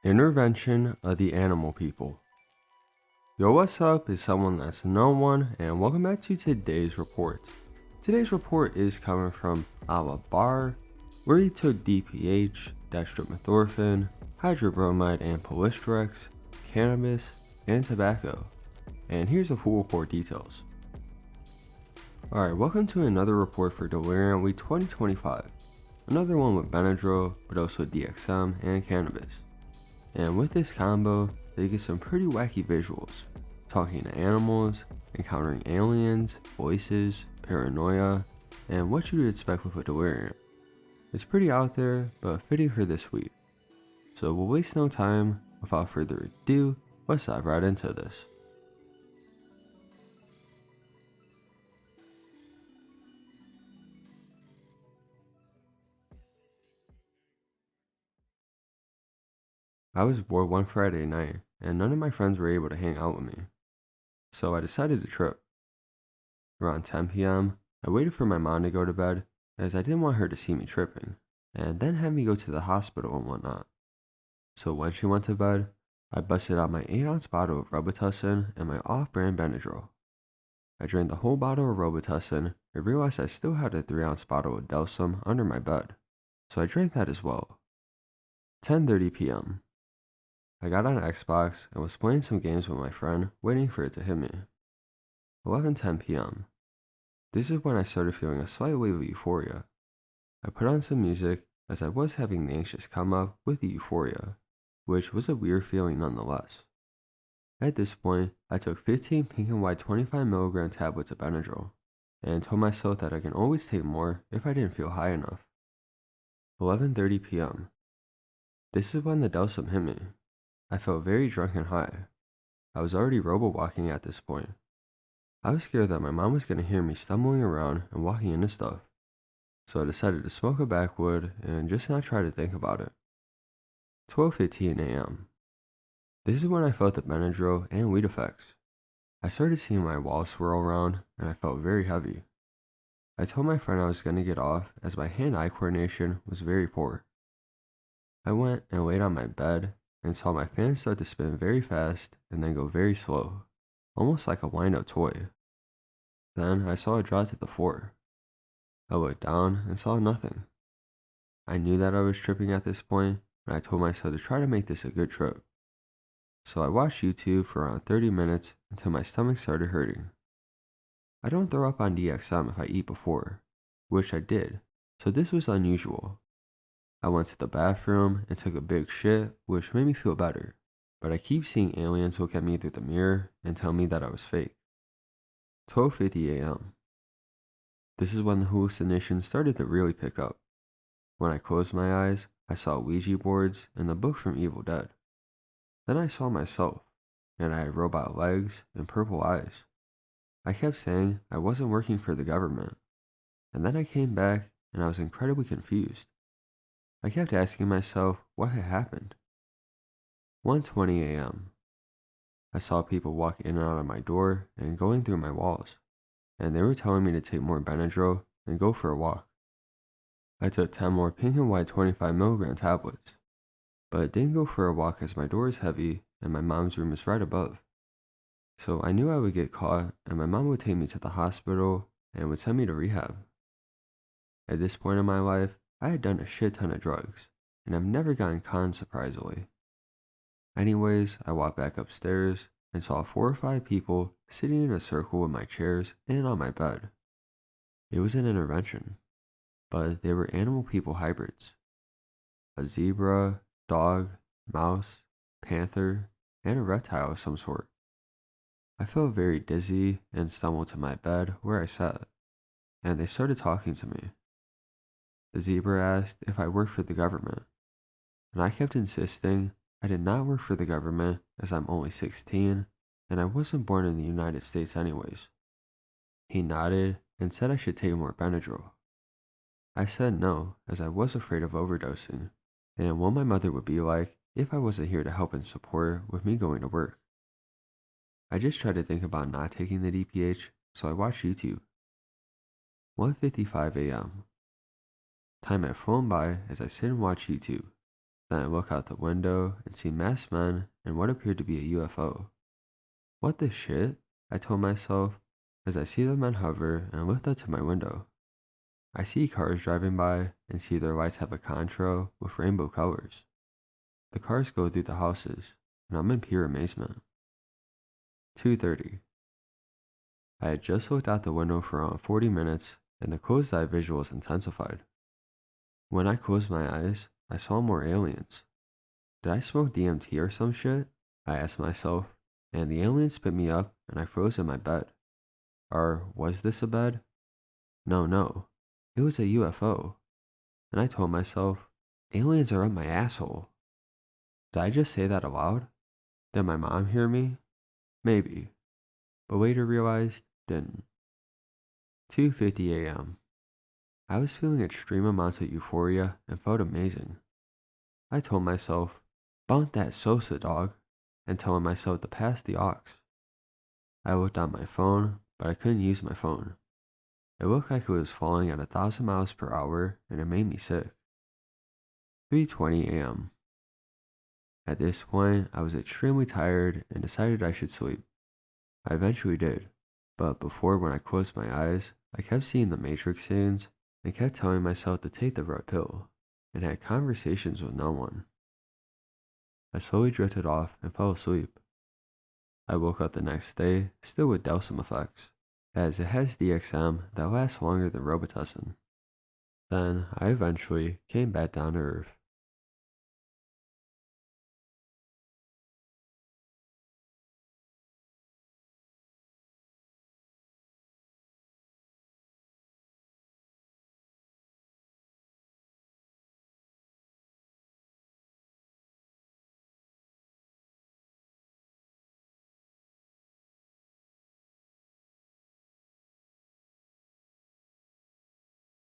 Intervention of the animal people. Yo, what's up? It's someone that's no one, and welcome back to today's report. Today's report is coming from Bar, where he took DPH, dextromethorphan, hydrobromide and polystrex, cannabis, and tobacco. And here's the full report details. Alright, welcome to another report for Delirium Week 2025. Another one with Benadryl, but also DXM and cannabis. And with this combo, they get some pretty wacky visuals, talking to animals, encountering aliens, voices, paranoia, and what you would expect with a delirium. It's pretty out there, but fitting for this week. So we'll waste no time. Without further ado, let's dive right into this. I was bored one Friday night, and none of my friends were able to hang out with me. So I decided to trip. Around 10 p.m., I waited for my mom to go to bed, as I didn't want her to see me tripping, and then have me go to the hospital and whatnot. So when she went to bed, I busted out my 8-ounce bottle of robotussin and my off-brand Benadryl. I drank the whole bottle of robotussin and realized I still had a 3-ounce bottle of delsym under my bed, so I drank that as well. 10:30 p.m. I got on Xbox and was playing some games with my friend, waiting for it to hit me. 11:10 p.m. This is when I started feeling a slight wave of euphoria. I put on some music as I was having the anxious come up with the euphoria, which was a weird feeling nonetheless. At this point, I took 15 pink and white 25mg tablets of Benadryl, and told myself that I can always take more if I didn't feel high enough. 11:30 p.m. This is when the delsym hit me. I felt very drunk and high. I was already robo-walking at this point. I was scared that my mom was going to hear me stumbling around and walking into stuff, so I decided to smoke a backwood and just not try to think about it. 12:15 a.m. This is when I felt the Benadryl and weed effects. I started seeing my walls swirl around and I felt very heavy. I told my friend I was going to get off as my hand-eye coordination was very poor. I went and laid on my bed and saw my fan start to spin very fast and then go very slow, almost like a wind-up toy. Then I saw it drop to the floor. I looked down and saw nothing. I knew that I was tripping at this point, and I told myself to try to make this a good trip. So I watched YouTube for around 30 minutes until my stomach started hurting. I don't throw up on DXM if I eat before, which I did, so this was unusual. I went to the bathroom and took a big shit, which made me feel better, but I keep seeing aliens look at me through the mirror and tell me that I was fake. 12:50 a.m. This is when the hallucinations started to really pick up. When I closed my eyes, I saw Ouija boards and the book from Evil Dead. Then I saw myself, and I had robot legs and purple eyes. I kept saying I wasn't working for the government, and then I came back and I was incredibly confused. I kept asking myself what had happened. 1:20 a.m. I saw people walk in and out of my door and going through my walls, and they were telling me to take more Benadryl and go for a walk. I took 10 more pink and white 25mg tablets, but didn't go for a walk as my door is heavy and my mom's room is right above. So I knew I would get caught and my mom would take me to the hospital and would send me to rehab. At this point in my life, I had done a shit ton of drugs, and I've never gotten conned surprisingly. Anyways, I walked back upstairs and saw 4 or 5 people sitting in a circle with my chairs and on my bed. It was an intervention, but they were animal people hybrids. A zebra, dog, mouse, panther, and a reptile of some sort. I felt very dizzy and stumbled to my bed where I sat, and they started talking to me. The zebra asked if I worked for the government, and I kept insisting I did not work for the government as I'm only 16 and I wasn't born in the United States anyways. He nodded and said I should take more Benadryl. I said no, as I was afraid of overdosing and what my mother would be like if I wasn't here to help and support with me going to work. I just tried to think about not taking the DPH, so I watched YouTube. 1:55 a.m. Time had flown by as I sit and watch YouTube. Then I look out the window and see masked men and what appeared to be a UFO. What the shit? I told myself as I see the men hover and lift up to my window. I see cars driving by and see their lights have a contrail with rainbow colors. The cars go through the houses, and I'm in pure amazement. 2:30. I had just looked out the window for around 40 minutes, and the closed eye visuals intensified. When I closed my eyes, I saw more aliens. Did I smoke DMT or some shit? I asked myself, and the aliens spit me up and I froze in my bed. Or was this a bed? No. It was a UFO. And I told myself, aliens are up my asshole. Did I just say that aloud? Did my mom hear me? Maybe. But later realized, didn't. 2:50 a.m. I was feeling extreme amounts of euphoria and felt amazing. I told myself, bump that Sosa dog, and telling myself to pass the aux. I looked on my phone, but I couldn't use my phone. It looked like it was falling at 1,000 miles per hour, and it made me sick. 3:20 a.m. At this point, I was extremely tired and decided I should sleep. I eventually did, but before when I closed my eyes, I kept seeing the Matrix scenes and kept telling myself to take the red pill, and had conversations with no one. I slowly drifted off and fell asleep. I woke up the next day, still with delsym effects, as it has DXM that lasts longer than robotussin. Then I eventually came back down to earth.